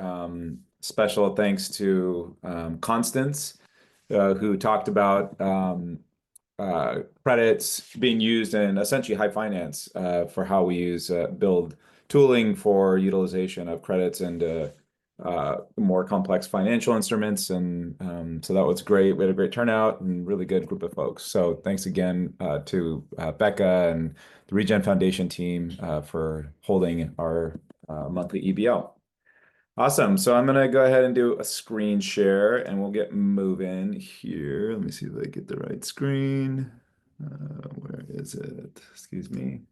here. Special thanks to Constance, who talked about credits being used in essentially high finance for how we build tooling for utilization of credits and more complex financial instruments. And so that was great. We had a great turnout and really good group of folks. So thanks again to Becca and the Regen Foundation team for holding our monthly EBL. Awesome. So I'm going to go ahead and do a screen share and we'll get moving here. Let me see if I get the right screen. Where is it? Excuse me.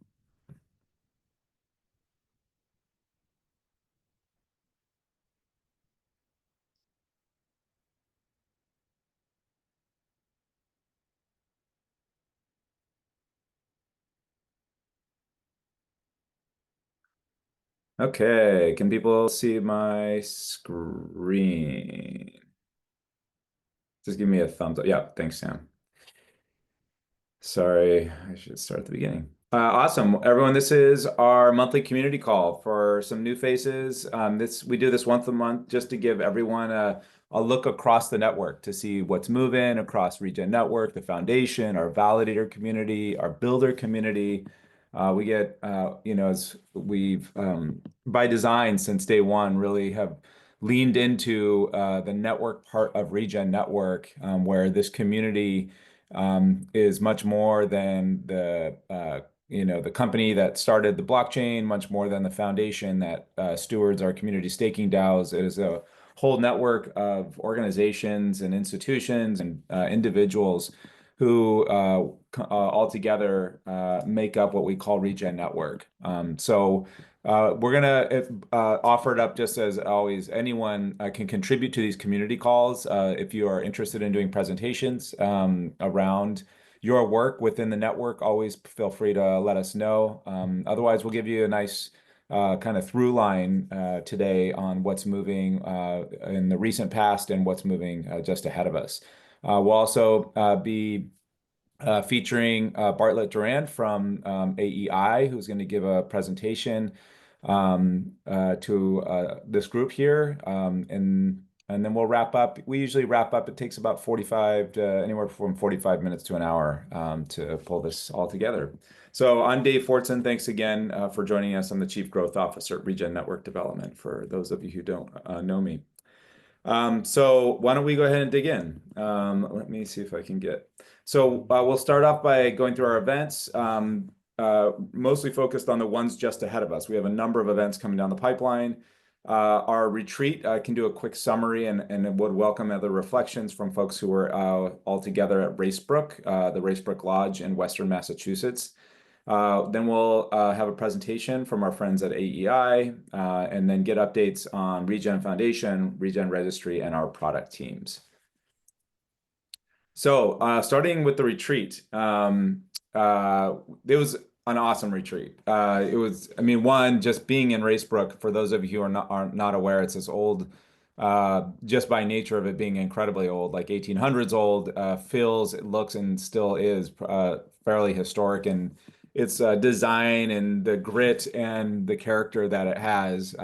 Okay, can people see my screen? Just give me a thumbs up. Yeah, thanks, Sam. Sorry, I should start at the beginning. Awesome, everyone. This is our monthly community call for some new faces. We do this once a month just to give everyone a look across the network to see what's moving across Regen Network, the foundation, our validator community, our builder community. We get, as we've by design since day one, really have leaned into the network part of Regen Network, where this community is much more than the company that started the blockchain, much more than the foundation that stewards our community staking DAOs. It is a whole network of organizations and institutions and individuals who all together make up what we call Regen Network. So we're gonna offer it up just as always. Anyone can contribute to these community calls. If you are interested in doing presentations around your work within the network, always feel free to let us know. Otherwise, we'll give you a nice kind of through line today on what's moving in the recent past and what's moving just ahead of us. We'll also be featuring Bartlett Durand from AEI, who's going to give a presentation to this group here. And then we'll wrap up. We usually wrap up. It takes about 45 to anywhere from 45 minutes to an hour to pull this all together. So I'm Dave Fortson. Thanks again for joining us. I'm the Chief Growth Officer at Regen Network Development, for those of you who don't know me. So why don't we go ahead and dig in? Let me see if I can get... So we'll start off by going through our events, mostly focused on the ones just ahead of us. We have a number of events coming down the pipeline. Our retreat, I can do a quick summary and would welcome other reflections from folks who were all together at Racebrook, the Racebrook Lodge in Western Massachusetts. Then we'll have a presentation from our friends at AEI, and then get updates on Regen Foundation, Regen Registry, and our product teams. So starting with the retreat, it was an awesome retreat. It was, I mean, one, just being in Racebrook, for those of you who are not aware, it's this old, just by nature of it being incredibly old, like 1800s old, feels, it looks, and still is fairly historic, and its design and the grit and the character that it has.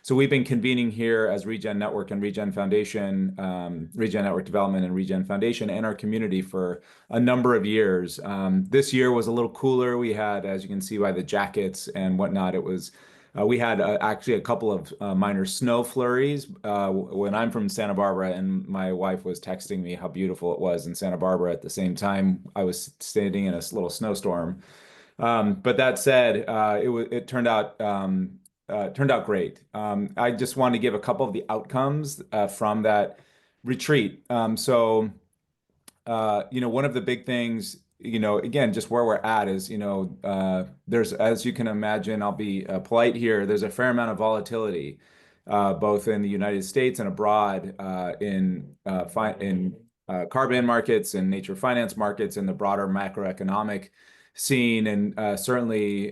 So we've been convening here as Regen Network and Regen Foundation, Regen Network Development and Regen Foundation, and our community for a number of years. This year was a little cooler. We had, as you can see by the jackets and whatnot, it was we had actually a couple of minor snow flurries when I'm from Santa Barbara, and my wife was texting me how beautiful it was in Santa Barbara. At the same time, I was standing in a little snowstorm. But that said, it turned out great. I just want to give a couple of the outcomes from that retreat. So one of the big things, again, just where we're at is, there's, as you can imagine, I'll be polite here, there's a fair amount of volatility, both in the United States and abroad, in carbon markets and nature finance markets and the broader macroeconomic scene. And certainly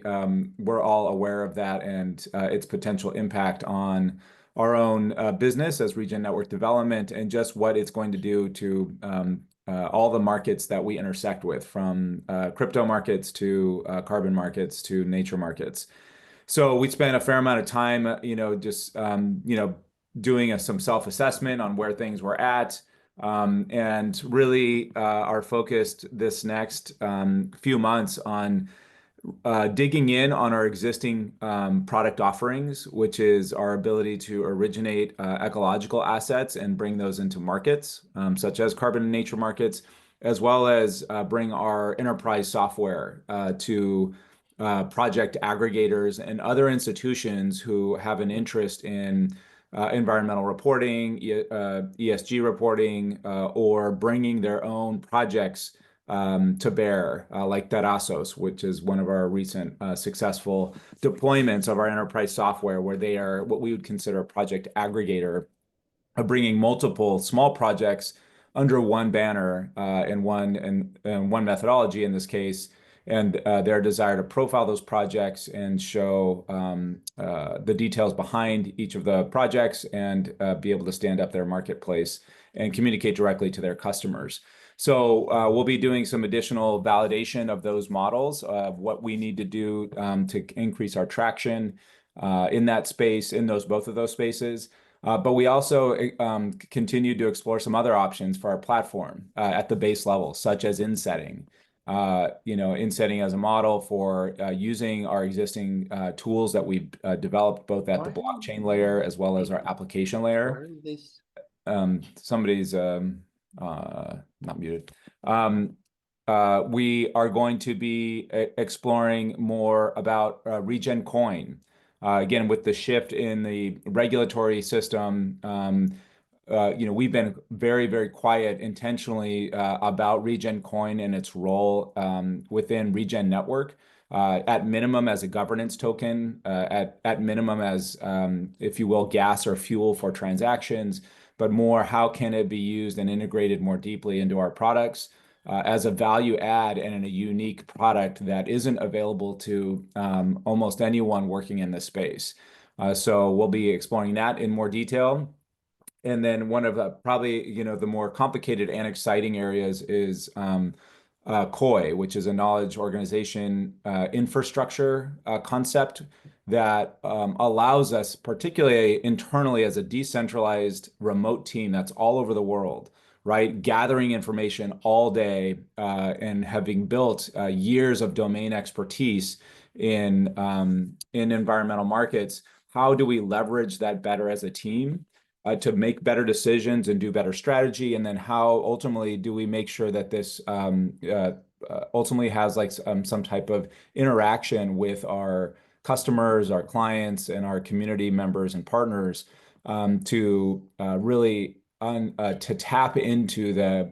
we're all aware of that and its potential impact on our own business as Regen Network Development, and just what it's going to do to all the markets that we intersect with, from crypto markets to carbon markets to nature markets. So we spent a fair amount of time, just doing some self-assessment on where things were at, and really are focused this next few months on digging in on our existing product offerings, which is our ability to originate ecological assets and bring those into markets, such as carbon and nature markets, as well as bring our enterprise software to project aggregators and other institutions who have an interest in environmental reporting, ESG reporting, or bringing their own projects to bear, like Terrasos, which is one of our recent successful deployments of our enterprise software, where they are what we would consider a project aggregator, of bringing multiple small projects under one banner and one methodology in this case, and their desire to profile those projects and show the details behind each of the projects and be able to stand up their marketplace and communicate directly to their customers. So we'll be doing some additional validation of those models of what we need to do to increase our traction in that space, in both of those spaces. But we also continue to explore some other options for our platform at the base level, such as insetting. Insetting as a model for using our existing tools that we've developed both at the blockchain layer as well as our application layer. Somebody's not muted. We are going to be exploring more about Regen Coin. Again, with the shift in the regulatory system, we've been very, very quiet intentionally about Regen Coin and its role within Regen Network. At minimum as a governance token, at minimum as, if you will, gas or fuel for transactions, but more how can it be used and integrated more deeply into our products as a value add and in a unique product that isn't available to almost anyone working in this space. So we'll be exploring that in more detail. And then one of the probably, the more complicated and exciting areas is KOI, which is a knowledge organization infrastructure concept that allows us, particularly internally as a decentralized remote team that's all over the world, right? Gathering information all day and having built years of domain expertise in environmental markets. How do we leverage that better as a team to make better decisions and do better strategy? And then how ultimately do we make sure that this ultimately has like some type of interaction with our customers, our clients, and our community members and partners to really to tap into the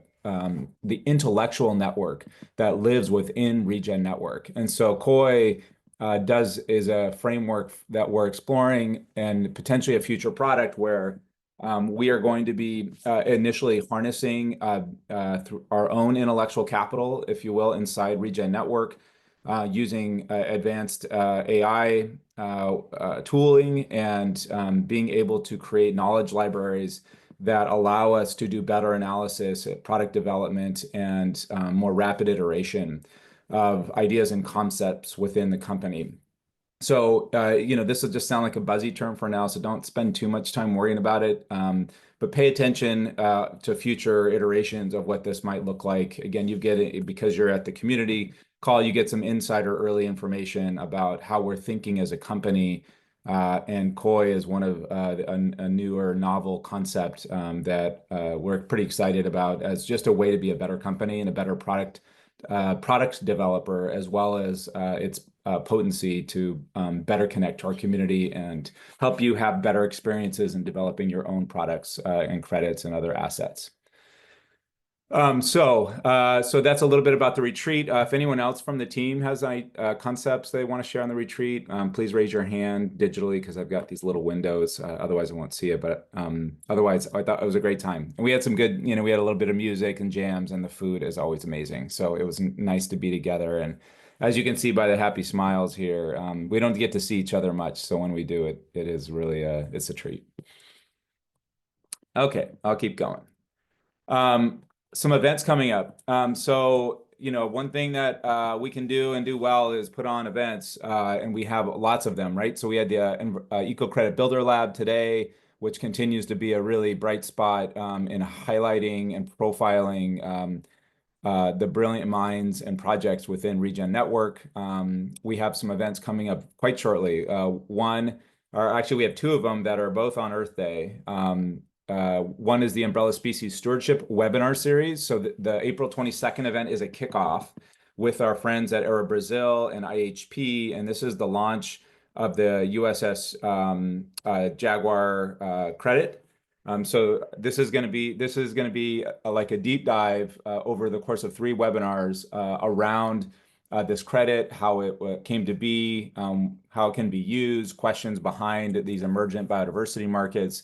intellectual network that lives within Regen Network. And so KOI is a framework that we're exploring and potentially a future product where we are going to be initially harnessing through our own intellectual capital, if you will, inside Regen Network, using advanced AI tooling and being able to create knowledge libraries that allow us to do better analysis, product development, and more rapid iteration of ideas and concepts within the company. So, this will just sound like a buzzy term for now, so don't spend too much time worrying about it. But pay attention to future iterations of what this might look like. Again, you get it because you're at the community call, you get some insider early information about how we're thinking as a company. And KOI is one of a newer novel concept that we're pretty excited about as just a way to be a better company and a better product developer, as well as its potency to better connect to our community and help you have better experiences in developing your own products and credits and other assets. So that's a little bit about the retreat. If anyone else from the team has any concepts they want to share on the retreat, please raise your hand digitally because I've got these little windows. Otherwise, I won't see it. But otherwise, I thought it was a great time. And we had some good, we had a little bit of music and jams, and the food is always amazing. So it was nice to be together. And as you can see by the happy smiles here, we don't get to see each other much. So when we do it, it is really it's a treat. Okay, I'll keep going. Some events coming up. So, one thing that we can do and do well is put on events, and we have lots of them, right? So we had the Eco Credit Builder Lab today. which continues to be a really bright spot in highlighting and profiling the brilliant minds and projects within Regen Network. We have some events coming up quite shortly. We have two of them that are both on Earth Day. One is the Umbrella Species Stewardship webinar series. So the April 22nd event is a kickoff with our friends at Aero Brazil and IHP, and this is the launch of the USS Jaguar credit. So this is going to be like a deep dive over the course of 3 webinars around this credit, how it came to be, how it can be used, questions behind these emergent biodiversity markets.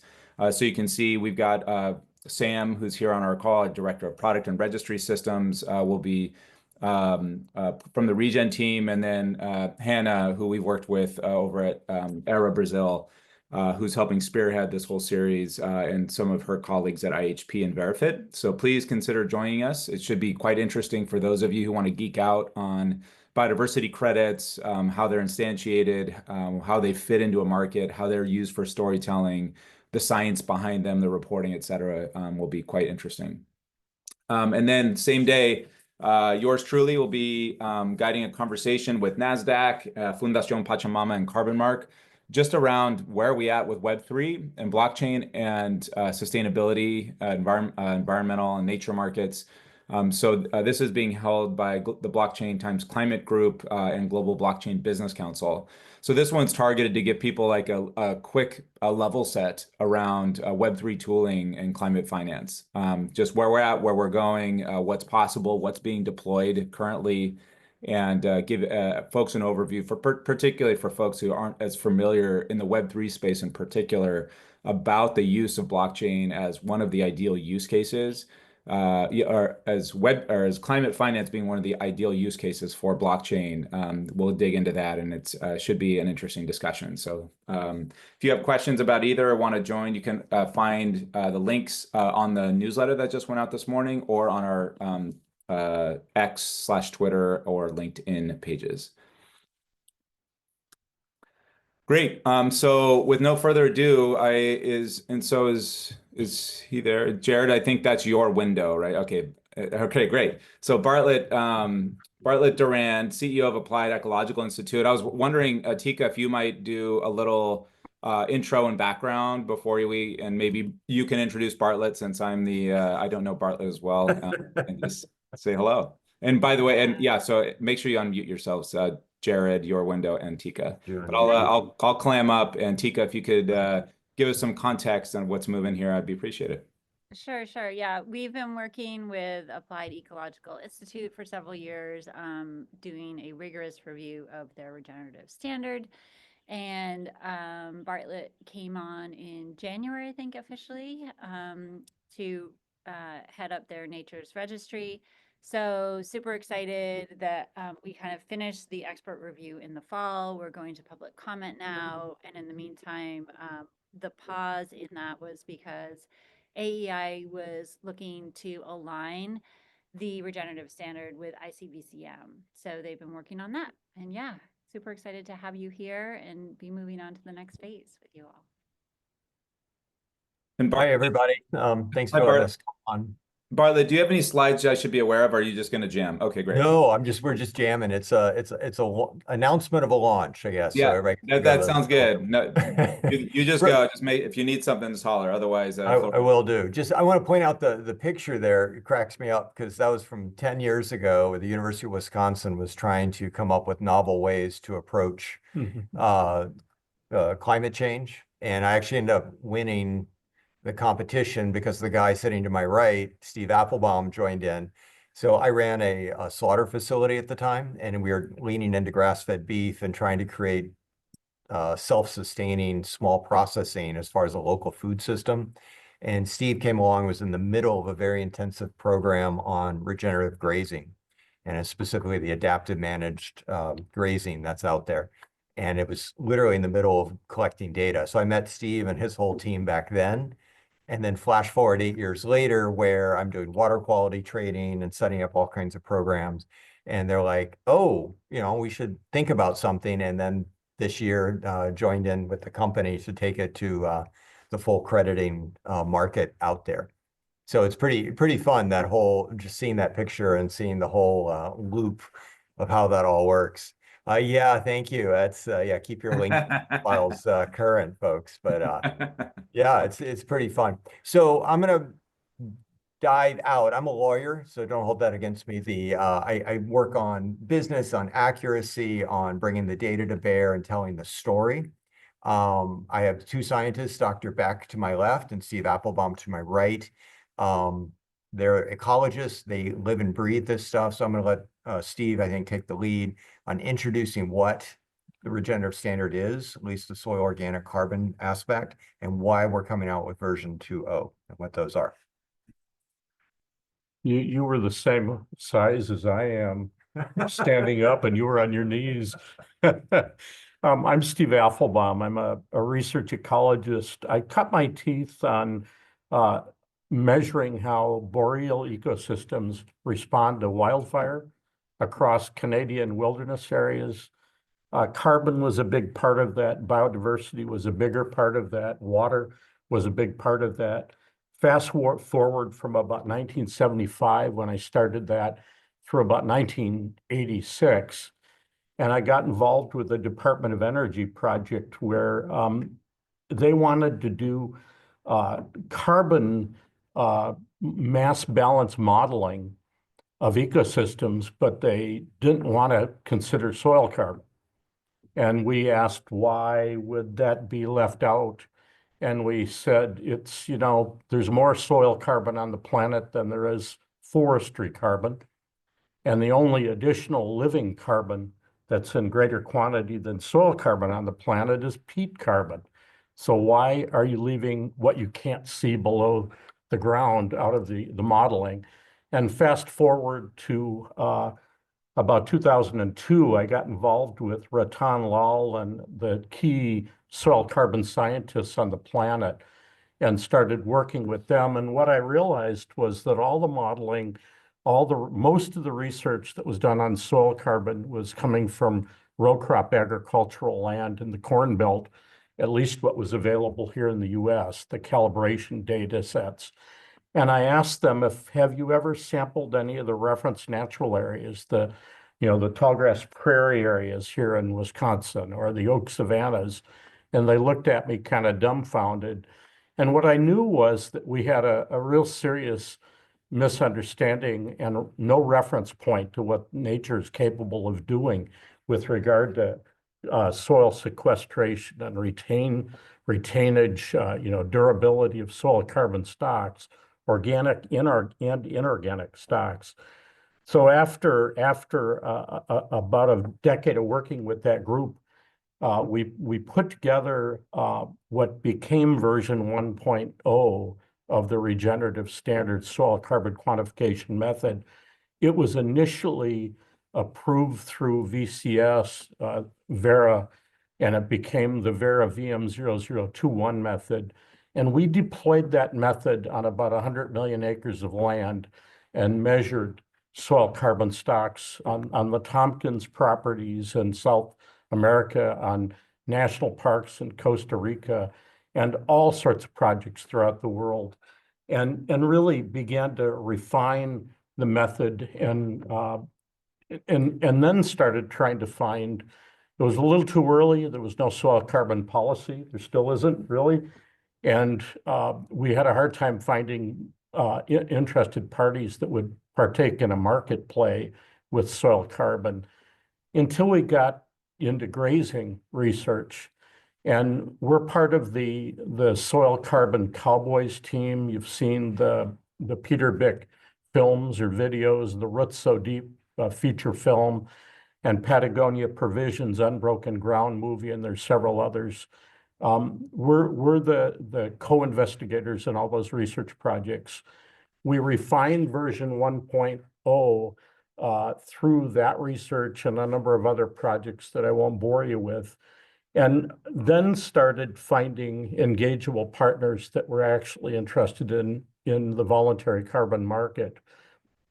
So you can see we've got Sam, who's here on our call, Director of Product and Registry Systems, will be from the Regen team, and then Hannah, who we've worked with over at Aero Brazil, who's helping spearhead this whole series, and some of her colleagues at IHP and Verifit. So please consider joining us. It should be quite interesting for those of you who want to geek out on biodiversity credits, how they're instantiated, how they fit into a market, how they're used for storytelling, the science behind them, the reporting, et cetera, will be quite interesting. And then same day, yours truly will be guiding a conversation with NASDAQ, Fundación Pachamama, and Carbon Mark, just around where are we at with Web3 and blockchain and sustainability, environmental and nature markets. So this is being held by the Blockchain Times Climate Group and Global Blockchain Business Council. So this one's targeted to give people like a quick level set around Web3 tooling and climate finance. Just where we're at, where we're going, what's possible, what's being deployed currently, and give folks an overview, particularly for folks who aren't as familiar in the Web3 space in particular, about the use of blockchain as one of the ideal use cases. Or as climate finance being one of the ideal use cases for blockchain. We'll dig into that, and it should be an interesting discussion. So if you have questions about either or want to join, you can find the links on the newsletter that just went out this morning, or on our X/Twitter or LinkedIn pages. Great. So with no further ado, is he there? Jared, I think that's your window, right? Okay. Okay, great. So Bartlett Duran, CEO of Applied Ecological Institute. I was wondering, Tika, if you might do a little intro and background before and maybe you can introduce Bartlett, since I don't know Bartlett as well, and just say hello. And by the way, and yeah, so make sure you unmute yourselves, Jared, your window, and Tika. But I'll clam up, and Tika, if you could give us some context on what's moving here, I'd be appreciated. Sure. Yeah, we've been working with Applied Ecological Institute for several years, doing a rigorous review of their regenerative standard. And Bartlett came on in January, I think, officially, to head up their Nature's Registry. So super excited that we kind of finished the expert review in the fall. We're going to public comment now. And in the meantime, the pause in that was because AEI was looking to align the regenerative standard with ICBCM. So they've been working on that. And yeah, super excited to have you here and be moving on to the next phase with you all. And Hi, everybody. Thanks for letting us come on. Bartlett, do you have any slides I should be aware of? Or are you just going to jam? Okay, great. No, we're just jamming. It's a announcement of a launch, I guess. Yeah, so that sounds good. No, you just go. If you need something, just holler. Otherwise, I will do. I want to point out the picture there. It cracks me up because that was from 10 years ago, where the University of Wisconsin was trying to come up with novel ways to approach climate change, and I actually ended up winning the competition because the guy sitting to my right, Steve Applebaum, joined in. So I ran a slaughter facility at the time, and we were leaning into grass-fed beef and trying to create self-sustaining small processing as far as a local food system. And Steve came along, was in the middle of a very intensive program on regenerative grazing, and specifically the adaptive managed grazing that's out there. And it was literally in the middle of collecting data. So I met Steve and his whole team back then. And then flash forward 8 years later, where I'm doing water quality trading and setting up all kinds of programs. And they're like, oh, we should think about something. And then this year joined in with the company to take it to the full crediting market out there. So it's pretty fun, that whole, just seeing that picture and seeing the whole loop of how that all works. Yeah, thank you. That's yeah, keep your link files current, folks. But yeah, it's pretty fun. So I'm gonna dive out. I'm a lawyer, so don't hold that against me. I work on business, on accuracy, on bringing the data to bear and telling the story. I have two scientists, Dr. Beck to my left and Steve Applebaum to my right. They're ecologists. They live and breathe this stuff. So I'm going to let Steve, I think, take the lead on introducing what the regenerative standard is, at least the soil organic carbon aspect, and why we're coming out with version 2.0 and what those are. You were the same size as I am, standing up, and you were on your knees. I'm Steve Applebaum. I'm a research ecologist. I cut my teeth on measuring how boreal ecosystems respond to wildfire across Canadian wilderness areas. Carbon was a big part of that. Biodiversity was a bigger part of that. Water was a big part of that. Fast forward from about 1975, when I started that, through about 1986, and I got involved with the Department of Energy project where they wanted to do carbon mass balance modeling of ecosystems, but they didn't want to consider soil carbon. And we asked, why would that be left out? And we said, it's, there's more soil carbon on the planet than there is forestry carbon. And the only additional living carbon that's in greater quantity than soil carbon on the planet is peat carbon. So why are you leaving what you can't see below the ground out of the modeling? And fast forward to about 2002, I got involved with Ratan Lal and the key soil carbon scientists on the planet and started working with them. And what I realized was that all the modeling, most of the research that was done on soil carbon was coming from row crop agricultural land in the Corn Belt, at least what was available here in the US, the calibration data sets. And I asked them, have you ever sampled any of the reference natural areas, the tallgrass prairie areas here in Wisconsin or the oak savannas? And they looked at me kind of dumbfounded. And what I knew was that we had a real serious misunderstanding and no reference point to what nature is capable of doing with regard to soil sequestration and retainage, durability of soil carbon stocks, organic and inorganic stocks. So after about a decade of working with that group, we put together what became version 1.0 of the regenerative standard soil carbon quantification method. It was initially approved through VCS, Vera, and it became the Vera VM0021 method. And we deployed that method on about 100 million acres of land and measured soil carbon stocks on the Tompkins properties in South America, on national parks in Costa Rica, and all sorts of projects throughout the world, and really began to refine the method and then started trying to find. It was a little too early. There was no soil carbon policy. There still isn't really. And we had a hard time finding interested parties that would partake in a market play with soil carbon until we got into grazing research. And we're part of the Soil Carbon Cowboys team. You've seen the Peter Bick films or videos, the Roots So Deep feature film, and Patagonia Provisions Unbroken Ground movie, and there's several others. We're the co-investigators in all those research projects. We refined version 1.0 through that research and a number of other projects that I won't bore you with, and then started finding engageable partners that were actually interested in the voluntary carbon market.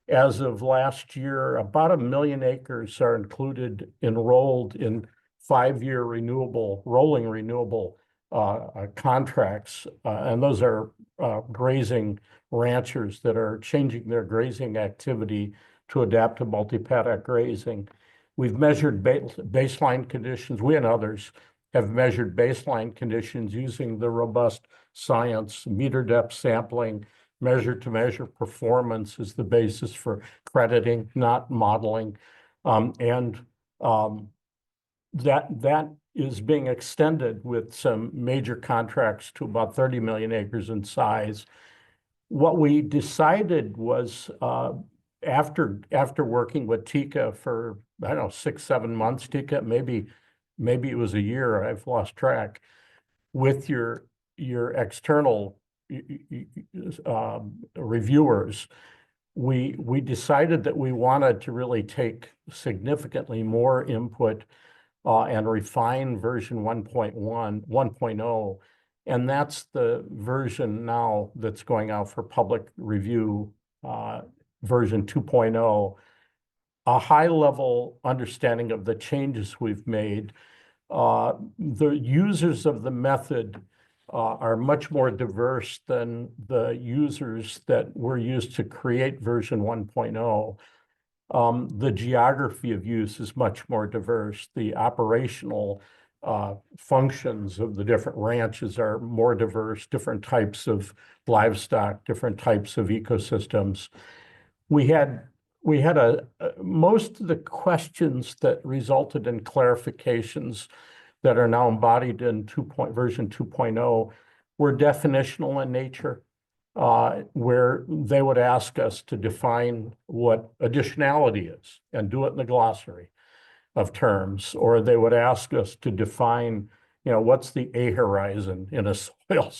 As of last year, about 1 million acres are enrolled in 5-year rolling renewable contracts, and those are grazing ranchers that are changing their grazing activity to adapt to multi-paddock grazing. We've measured baseline conditions. We and others have measured baseline conditions using the robust science, meter depth sampling, measure to measure performance is the basis for crediting, not modeling. That is being extended with some major contracts to about 30 million acres in size. What we decided was after working with Tika for, I don't know, 6-7 months, Tika, maybe it was a year, I've lost track, with your external reviewers, we decided that we wanted to really take significantly more input and refine version 1.1, and that's the version now that's going out for public review, version 2.0. A high-level understanding of the changes we've made. The users of the method are much more diverse than the users that were used to create version 1.0. The geography of use is much more diverse. The operational functions of the different ranches are more diverse, different types of livestock, different types of ecosystems. We had most of the questions that resulted in clarifications that are now embodied in version 2.0 were definitional in nature, where they would ask us to define what additionality is and do it in the glossary of terms, or they would ask us to define, what's the A horizon in a soil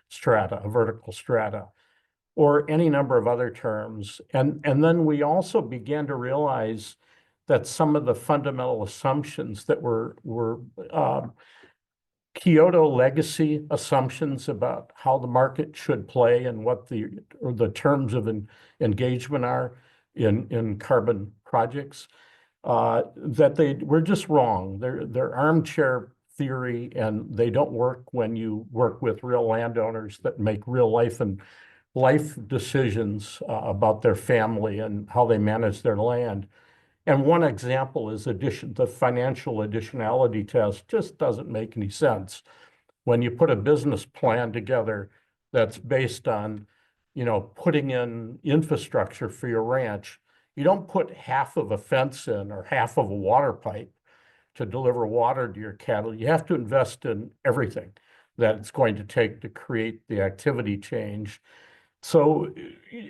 strata, a vertical strata, or any number of other terms. And then we also began to realize that some of the fundamental assumptions that were Kyoto legacy assumptions about how the market should play and what the terms of engagement are in carbon projects, that they were just wrong. They're armchair theory, and they don't work when you work with real landowners that make real life decisions about their family and how they manage their land. And one example is the financial additionality test just doesn't make any sense. When you put a business plan together that's based on, putting in infrastructure for your ranch, you don't put half of a fence in or half of a water pipe to deliver water to your cattle. You have to invest in everything that it's going to take to create the activity change. So,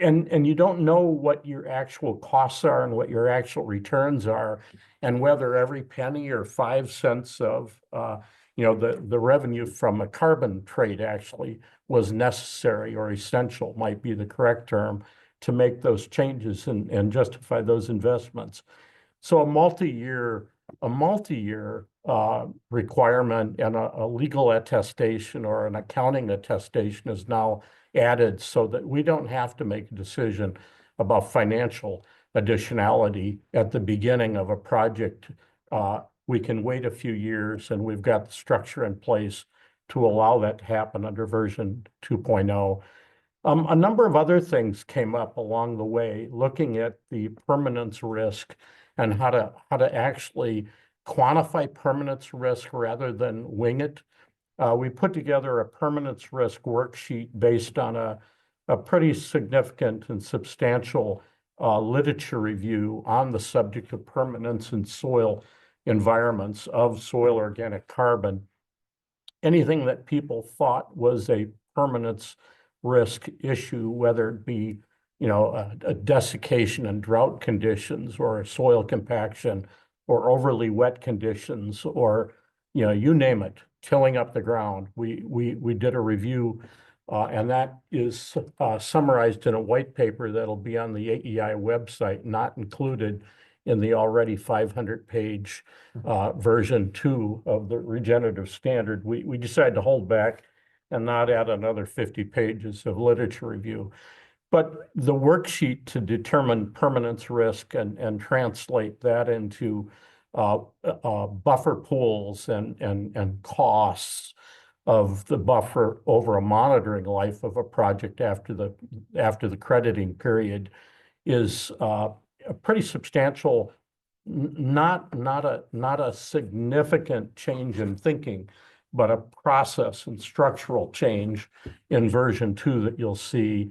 and you don't know what your actual costs are and what your actual returns are, and whether every penny or 5 cents of, the revenue from a carbon trade actually was necessary or essential, might be the correct term, to make those changes and justify those investments. So a multi-year requirement and a legal attestation or an accounting attestation is now added so that we don't have to make a decision about financial additionality at the beginning of a project. We can wait a few years, and we've got the structure in place to allow that to happen under version 2.0. A number of other things came up along the way, looking at the permanence risk and how to actually quantify permanence risk rather than wing it. We put together a permanence risk worksheet based on a pretty significant and substantial literature review on the subject of permanence in soil environments of soil organic carbon. Anything that people thought was a permanence risk issue, whether it be, a desiccation and drought conditions, or soil compaction, or overly wet conditions, or, you name it, tilling up the ground. We did a review, and that is summarized in a white paper that'll be on the AEI website, not included in the already 500-page version 2 of the regenerative standard. We decided to hold back and not add another 50 pages of literature review. But the worksheet to determine permanence risk and translate that into buffer pools and costs of the buffer over a monitoring life of a project after the crediting period is a pretty substantial, not a significant change in thinking, but a process and structural change in version 2 that you'll see.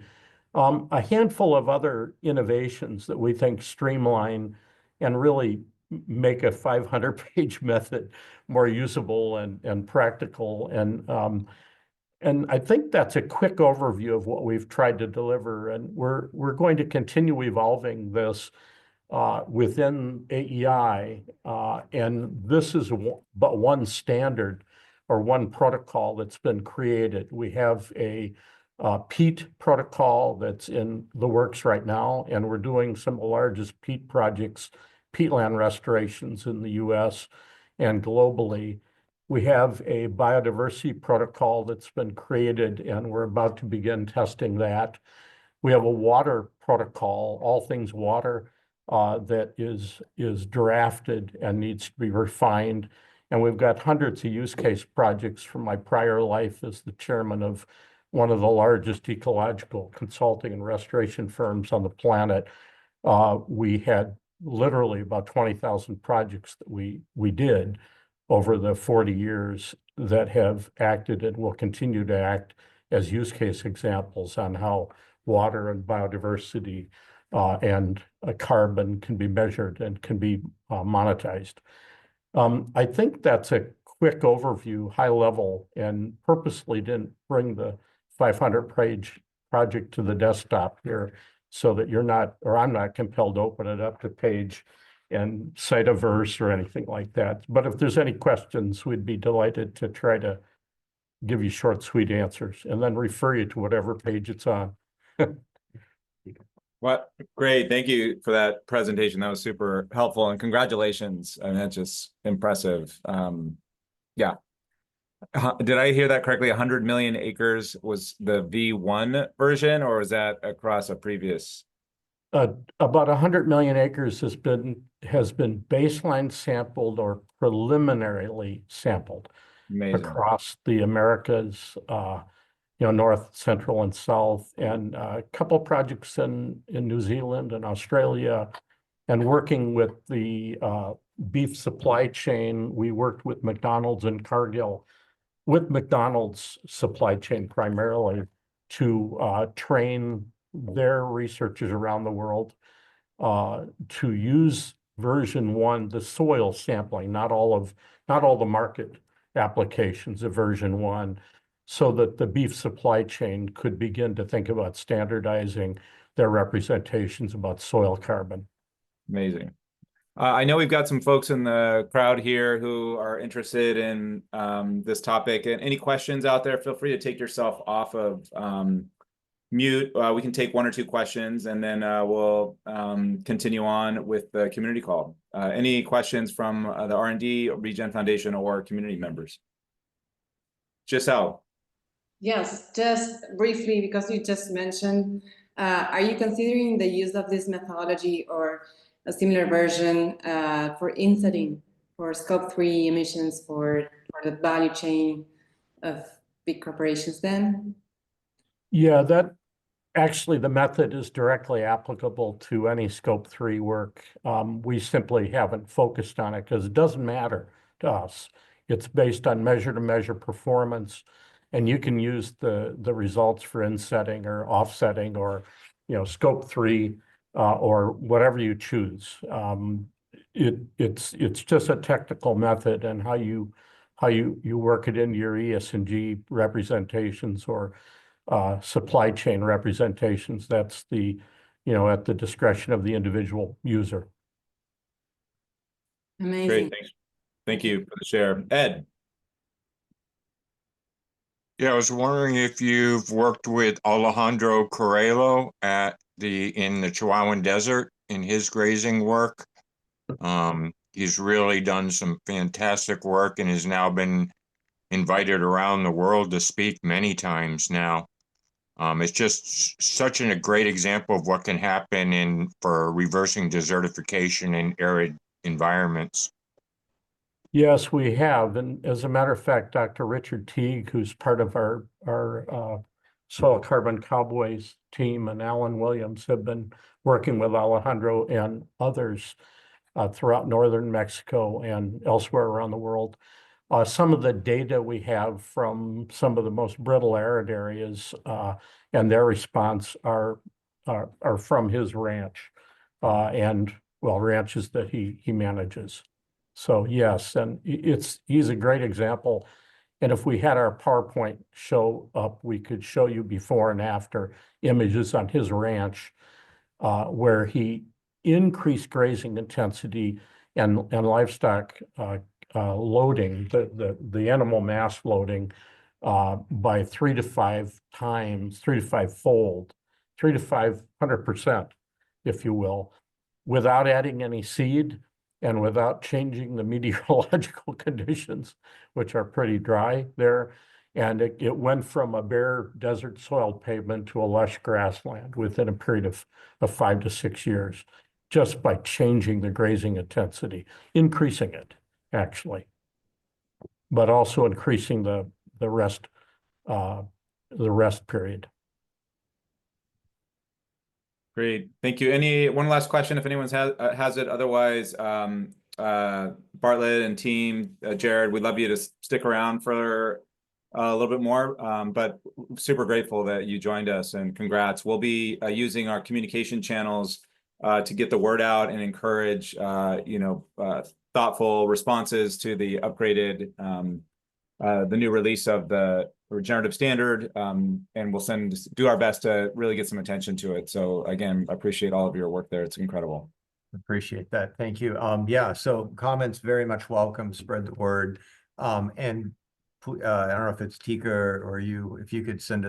A handful of other innovations that we think streamline and really make a 500-page method more usable and practical. And I think that's a quick overview of what we've tried to deliver. And we're going to continue evolving this within AEI. And this is but one standard or one protocol that's been created. We have a peat protocol that's in the works right now, and we're doing some of the largest peat projects, peatland restorations in the US and globally. We have a biodiversity protocol that's been created, and we're about to begin testing that. We have a water protocol, all things water, that is drafted and needs to be refined. And we've got hundreds of use case projects from my prior life as the chairman of one of the largest ecological consulting and restoration firms on the planet. We had literally about 20,000 projects that we did over the 40 years that have acted and will continue to act as use case examples on how water and biodiversity and carbon can be measured and can be monetized. I think that's a quick overview, high level, and purposely didn't bring the 500-page project to the desktop here so that you're not, or I'm not compelled to open it up to page and cite a verse or anything like that. But if there's any questions, we'd be delighted to try to give you short, sweet answers and then refer you to whatever page it's on. What great. Thank you for that presentation. That was super helpful, and congratulations. I mean, that's just impressive. Yeah. Did I hear that correctly? 100 million acres was the V1 version, or was that across a previous? About 100 million acres has been baseline sampled or preliminarily sampled. Amazing. Across the Americas, North, Central, and South, and a couple projects in New Zealand and Australia, and working with the beef supply chain. We worked with McDonald's in Cargill, with McDonald's supply chain primarily, to train their researchers around the world to use version 1, the soil sampling, not all the market applications of version 1, so that the beef supply chain could begin to think about standardizing their representations about soil carbon. Amazing. I know we've got some folks in the crowd here who are interested in this topic. And any questions out there, feel free to take yourself off of mute. We can take 1 or 2 questions, and then we'll continue on with the community call. Any questions from the R&D, Regen Foundation, or community members? Giselle. Yes, just briefly, because you just mentioned, are you considering the use of this methodology or a similar version for insetting for scope 3 emissions for the value chain of big corporations then? Yeah, that actually the method is directly applicable to any scope 3 work. We simply haven't focused on it because it doesn't matter to us. It's based on measure-to-measure performance, and you can use the results for insetting or offsetting or scope 3 or whatever you choose. It's just a technical method, and how you work it into your ES&G representations or supply chain representations, that's at the discretion of the individual user. Amazing. Great, thanks. Thank you for the share. Ed. Yeah, I was wondering if you've worked with Alejandro Correlo in the Chihuahuan Desert in his grazing work. He's really done some fantastic work and has now been invited around the world to speak many times now. It's just such a great example of what can happen for reversing desertification in arid environments. Yes, we have. And as a matter of fact, Dr. Richard Teague, who's part of our Soil Carbon Cowboys team, and Alan Williams have been working with Alejandro and others throughout northern Mexico and elsewhere around the world. Some of the data we have from some of the most brittle arid areas and their response are from his ranch and well, ranches that he manages. So yes, and he's a great example. And if we had our PowerPoint show up, we could show you before and after images on his ranch where he increased grazing intensity and livestock loading, the animal mass loading by 3 to 5 times, 3 to 5 fold, 3 to 500%, if you will, without adding any seed and without changing the meteorological conditions, which are pretty dry there. And it went from a bare desert soil pavement to a lush grassland within a period of 5 to 6 years, just by changing the grazing intensity, increasing it actually, but also increasing the rest period. Great, thank you. One last question, if anyone has it. Otherwise, Bartlett and team, Jared, we'd love you to stick around for a little bit more, but super grateful that you joined us, and congrats. We'll be using our communication channels to get the word out and encourage thoughtful responses to the upgraded the new release of the regenerative standard, and we'll do our best to really get some attention to it. So again, appreciate all of your work there. It's incredible. Appreciate that. Thank you. Yeah, so comments very much welcome. Spread the word. And I don't know if it's Tika or you, if you could send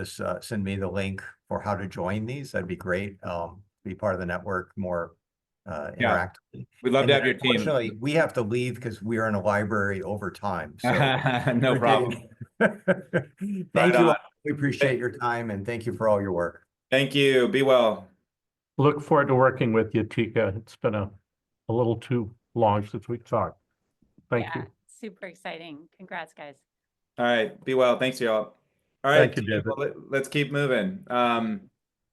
me the link for how to join these, that'd be great. Be part of the network more interactively. We'd love to have your team. Unfortunately, we have to leave because we are in a library over time. So no problem. Thank you. We appreciate your time, and thank you for all your work. Thank you. Be well. Look forward to working with you, Tika. It's been a little too long since we talked. Thank you. Super exciting. Congrats, guys. All right. Be well. Thanks, y'all. All right. Thank you, David. Let's keep moving.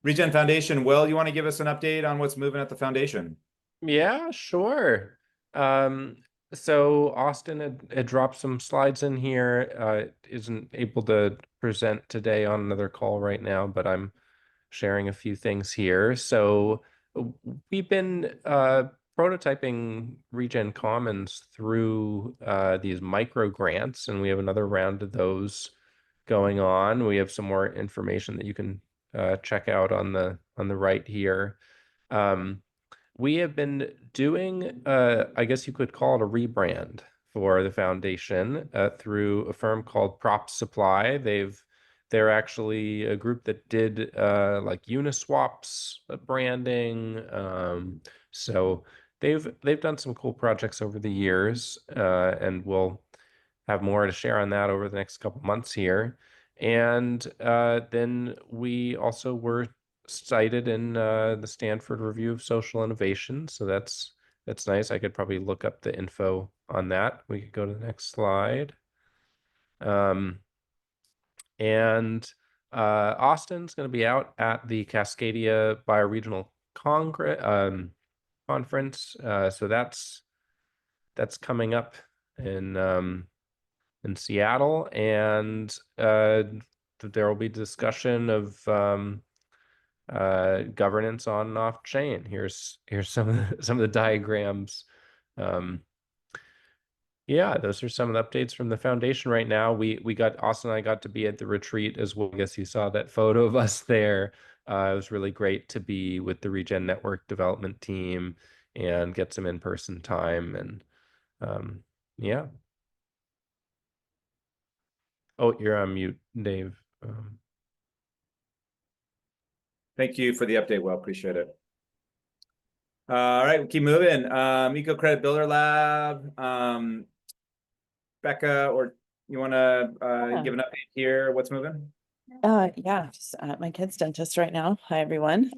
Regen Foundation, Will, you want to give us an update on what's moving at the foundation? Yeah, sure. So Austin had dropped some slides in here. Isn't able to present today on another call right now, but I'm sharing a few things here. So we've been prototyping Regen Commons through these micro grants, and we have another round of those going on. We have some more information that you can check out on the right here. We have been doing, I guess you could call it a rebrand for the foundation through a firm called Prop Supply. They're actually a group that did like Uniswap's branding. So they've done some cool projects over the years, and we'll have more to share on that over the next couple months here. And then we also were cited in the Stanford Review of Social Innovation. So that's nice. I could probably look up the info on that. We could go to the next slide. And Austin's going to be out at the Cascadia Bioregional Conference. So that's coming up in Seattle, and there will be discussion of governance on and off chain. Here's some of the diagrams. Yeah, those are some of the updates from the foundation right now. Austin and I got to be at the retreat as well. I guess you saw that photo of us there. It was really great to be with the Regen Network development team and get some in-person time. And yeah. Oh, you're on mute, Dave. Thank you for the update, Will. Appreciate it. All right, we'll keep moving. Eco Credit Builder Lab. Becca, or you want to give an update here? What's moving? Yeah, just at my kid's dentist right now. Hi, everyone.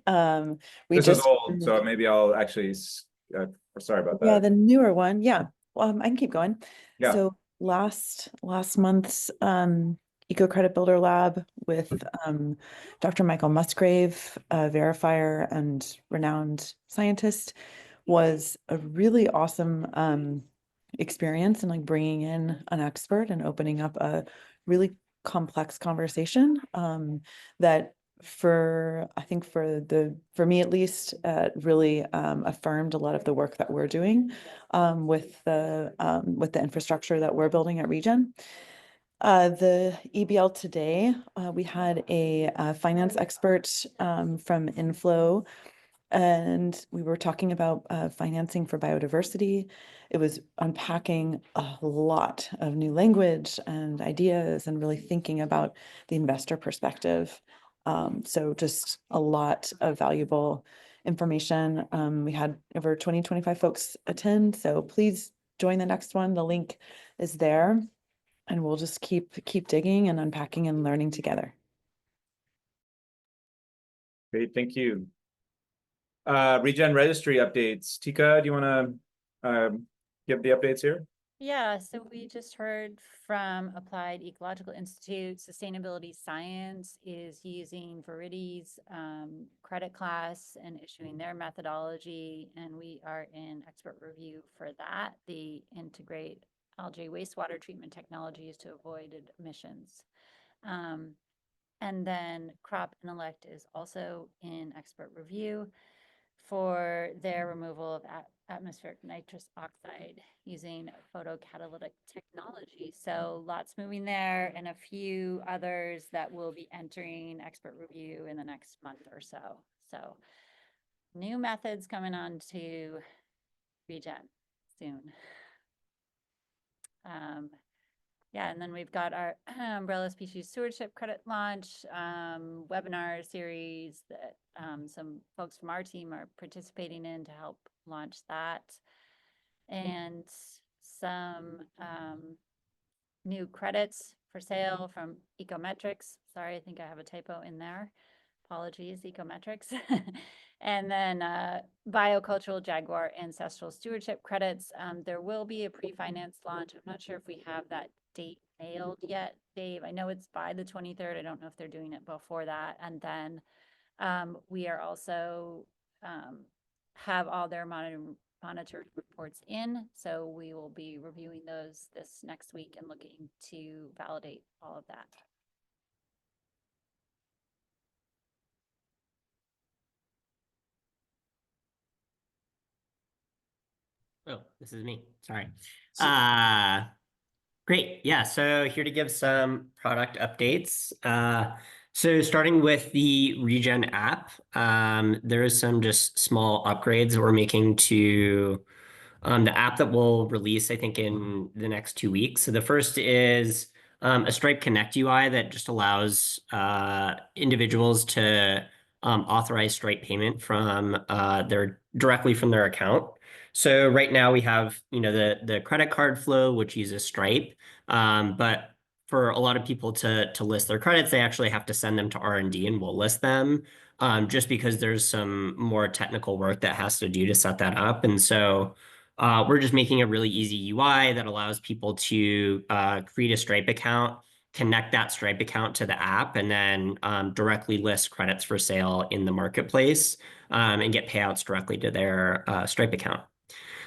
This is old, so maybe I'll actually, sorry about that. Yeah, the newer one. Yeah. I can keep going. Yeah. So last month's Eco Credit Builder Lab with Dr. Michael Musgrave, a verifier and renowned scientist, was a really awesome experience, and like bringing in an expert and opening up a really complex conversation that I think for me at least, really affirmed a lot of the work that we're doing with the infrastructure that we're building at Regen. The EBL today, we had a finance expert from Inflow, and we were talking about financing for biodiversity. It was unpacking a lot of new language and ideas and really thinking about the investor perspective. So just a lot of valuable information. We had over 25 folks attend, so please join the next one. The link is there, and we'll just keep digging and unpacking and learning together. Great, thank you. Regen registry updates. Tika, do you want to give the updates here? Yeah, so we just heard from Applied Ecological Institute. Sustainability Science is using Verity's credit class and issuing their methodology, and we are in expert review for that. They integrate algae wastewater treatment technologies to avoid emissions. And then Crop Intellect is also in expert review for their removal of atmospheric nitrous oxide using photocatalytic technology. So lots moving there, and a few others that will be entering expert review in the next month or so. So new methods coming on to Regen soon. Yeah, and then we've got our umbrella species stewardship credit launch webinar series that some folks from our team are participating in to help launch that, and some new credits for sale from Ecometrics. Sorry, I think I have a typo in there. Apologies, Ecometrics. And then biocultural jaguar ancestral stewardship credits. There will be a pre-finance launch. I'm not sure if we have that date nailed yet, Dave. I know it's by the 23rd. I don't know if they're doing it before that. And then we are also have all their monitored reports in. So we will be reviewing those this next week and looking to validate all of that. Oh, this is me. Sorry. Great. Yeah. So here to give some product updates. So starting with the Regen app, there is some just small upgrades that we're making to the app that we'll release, I think, in the next 2 weeks. So the first is a Stripe Connect UI that just allows individuals to authorize Stripe payment from directly from their account. So right now we have, the credit card flow, which uses Stripe, but for a lot of people to list their credits, they actually have to send them to R&D, and we'll list them, just because there's some more technical work that has to do to set that up. And so we're just making a really easy UI that allows people to create a Stripe account, connect that Stripe account to the app, and then directly list credits for sale in the marketplace, and get payouts directly to their Stripe account.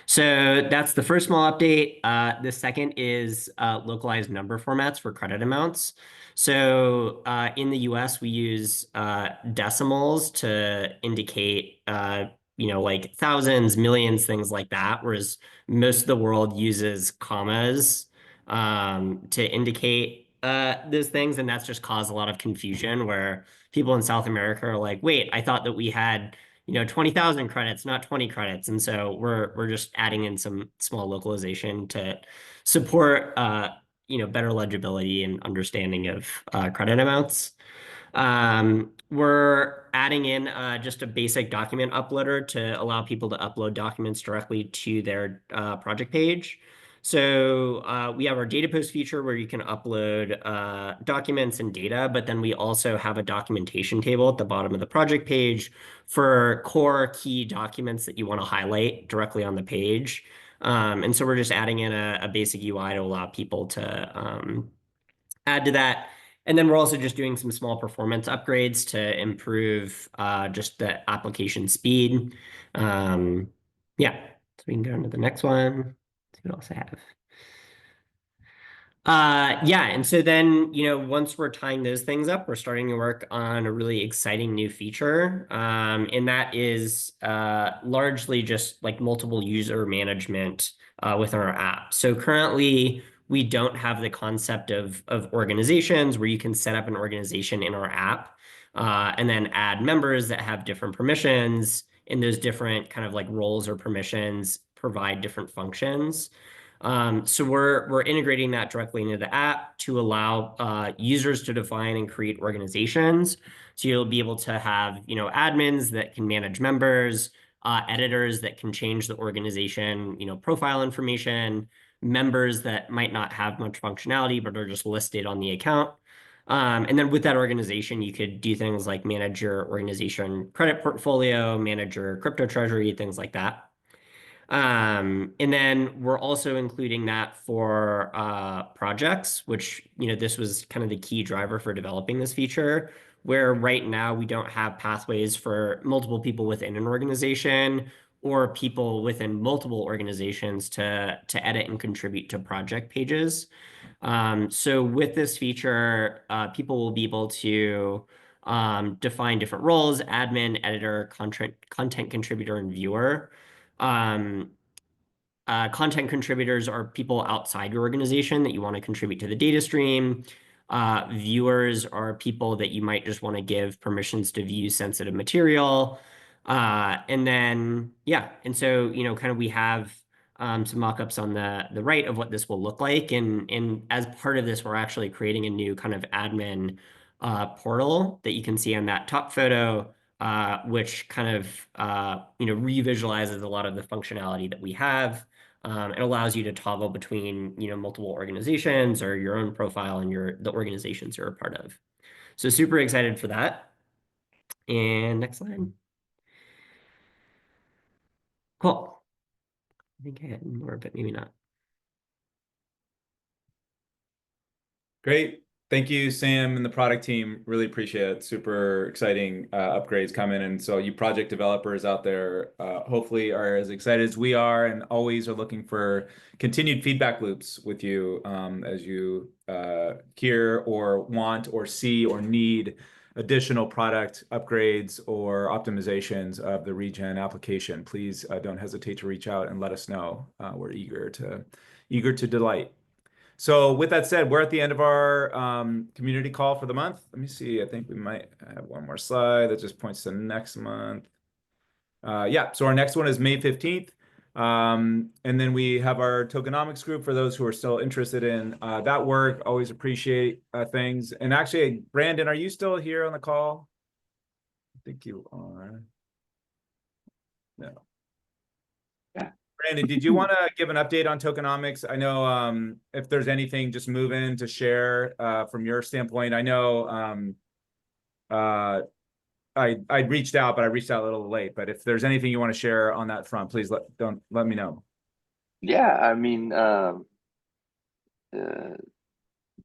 So that's the first small update. The second is localized number formats for credit amounts. So in the US, we use decimals to indicate, like thousands, millions, things like that, whereas most of the world uses commas to indicate those things. And that's just caused a lot of confusion where people in South America are like, wait, I thought that we had 20,000 credits, not 20 credits. And so we're just adding in some small localization to support, better legibility and understanding of credit amounts. We're adding in just a basic document uploader to allow people to upload documents directly to their project page. So we have our data post feature where you can upload documents and data, but then we also have a documentation table at the bottom of the project page for core key documents that you want to highlight directly on the page. And so we're just adding in a basic UI to allow people to add to that. And then we're also just doing some small performance upgrades to improve just the application speed. Yeah, so we can go on to the next one. Let's see what else I have. Yeah, and so then, once we're tying those things up, we're starting to work on a really exciting new feature. And that is largely just like multiple user management within our app. So currently, we don't have the concept of organizations where you can set up an organization in our app and then add members that have different permissions, and those different kind of like roles or permissions provide different functions. So we're integrating that directly into the app to allow users to define and create organizations. So you'll be able to have, admins that can manage members, editors that can change the organization, profile information, members that might not have much functionality but are just listed on the account. And then with that organization, you could do things like manage your organization credit portfolio, manage your crypto treasury, things like that. And then we're also including that for projects, which, this was kind of the key driver for developing this feature, where right now we don't have pathways for multiple people within an organization or people within multiple organizations to edit and contribute to project pages. So with this feature, people will be able to define different roles: admin, editor, content contributor, and viewer. Content contributors are people outside your organization that you want to contribute to the data stream. Viewers are people that you might just want to give permissions to view sensitive material. And then, and so, kind of we have some mock-ups on the right of what this will look like. And as part of this, we're actually creating a new kind of admin portal that you can see on that top photo, which kind of, revisualizes a lot of the functionality that we have. It allows you to toggle between, multiple organizations or your own profile and the organizations you're a part of. So super excited for that. And next slide. Cool. I think I had more, but maybe not. Great. Thank you, Sam and the product team. Really appreciate it. Super exciting upgrades coming. And so you project developers out there hopefully are as excited as we are, and always are looking for continued feedback loops with you as you hear or want or see or need additional product upgrades or optimizations of the Regen application. Please don't hesitate to reach out and let us know. We're eager to delight. So with that said, we're at the end of our community call for the month. Let me see. I think we might have one more slide that just points to next month. So our next one is May 15th. And then we have our tokenomics group for those who are still interested in that work. Always appreciate things. And actually, Brandon, are you still here on the call? I think you are. No. Brandon, did you want to give an update on tokenomics? I know if there's anything just moving to share from your standpoint. I know I reached out, but I reached out a little late. But if there's anything you want to share on that front, please let me know. Yeah, I mean,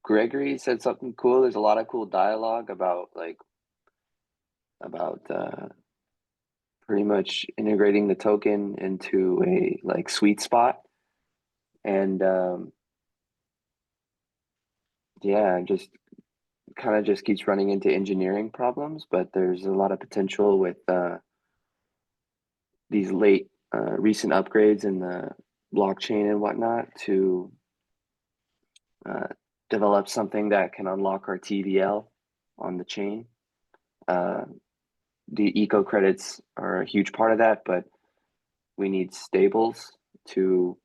Gregory said something cool. There's a lot of cool dialogue about pretty much integrating the token into a sweet spot. And just kind of just keeps running into engineering problems, but there's a lot of potential with these recent upgrades in the blockchain and whatnot to develop something that can unlock our TVL on the chain. The eco credits are a huge part of that, but we need stables to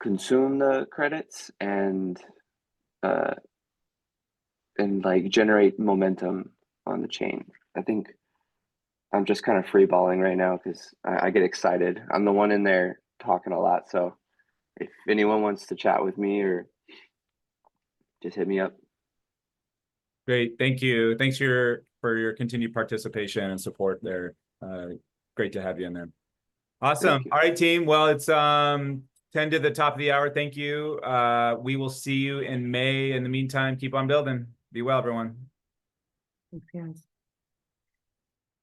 consume the credits and generate momentum on the chain. I think I'm just kind of free balling right now because I get excited. I'm the one in there talking a lot. So if anyone wants to chat with me, or just hit me up. Great. Thank you. Thanks for your continued participation and support there. Great to have you in there. Awesome. you. All right, team. Well, it's 10 to the top of the hour. Thank you. We will see you in May. In the meantime, keep on building. Be well, everyone. Yes.